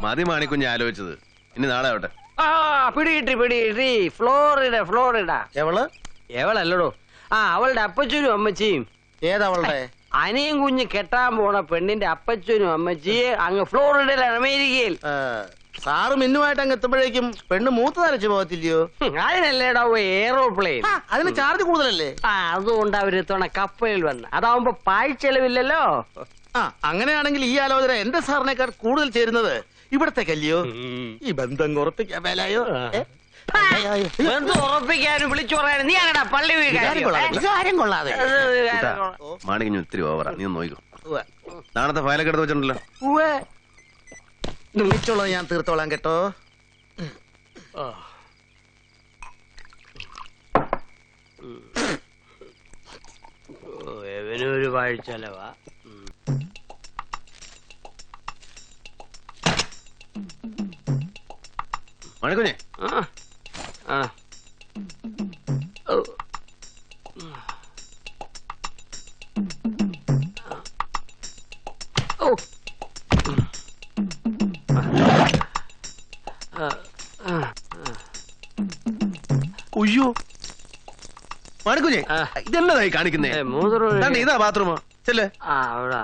മതി മാണിക്കുഞ്ഞ് ആലോചിച്ചത്. ഇനി നാളെ ആവട്ടെ. പിടികിട്ടി. ഫ്ലോറിഡ. എവളല്ലടോ. അവളുടെ അപ്പച്ചനും അമ്മച്ചിയും. ഏതവളുടെ? അനിയും കുഞ്ഞ് കെട്ടാൻ പോണ പെണ്ണിന്റെ അപ്പച്ചനും അമ്മച്ചിയെ അങ്ങ് ഫ്ലോറിഡയിലാണ്, അമേരിക്കയിൽ. സാറ് മിന്നുമായിട്ട് അങ്ങ് എത്തുമ്പോഴേക്കും പെണ്ണ് മൂത്ത് നരച്ചു പോകത്തില്ലയോ? അതിനല്ലേടാ എയറോപ്ലെയിൻ. അതിന് ചാർജ് കൂടുതലല്ലേ? അതുകൊണ്ട് അവരെത്തവണ കപ്പലിൽ വന്ന്. അതാവുമ്പോ പാഴ്ചെലവില്ലല്ലോ. അങ്ങനെയാണെങ്കിൽ ഈ ആലോചന എന്റെ സാറിനേക്കാൾ കൂടുതൽ ചേരുന്നത് ഇവിടത്തേക്കല്ലയോ? ഈ ബന്ധം ഉറപ്പിക്കാൻ മേലായോ? ഉറപ്പിക്കാനും വിളിച്ചു പറയാനും നീ അങ്ങനെ പള്ളി കാര്യം കൊള്ളാതെ. മാണിക്കുഞ്ഞ് ഒത്തിരി ഓവറാ. നീ ഒന്ന് നോക്കൂ. നാളത്തെ ഫയലൊക്കെ എടുത്ത് വെച്ചിട്ടുണ്ടല്ലോ. വിളിച്ചോളൂ, ഞാൻ തീർത്തോളാം കേട്ടോ. എവനൊരു പാഴ്ചെലവാ. മാണിക്കുഞ്ഞേ, ഉയ്യോ മാണിക്കുഞ്ഞേ, ഇതെന്നതായി കാണിക്കുന്നേ? ഇതാ ബാത്റൂമോ? ചെല്ലേ. അവിടെ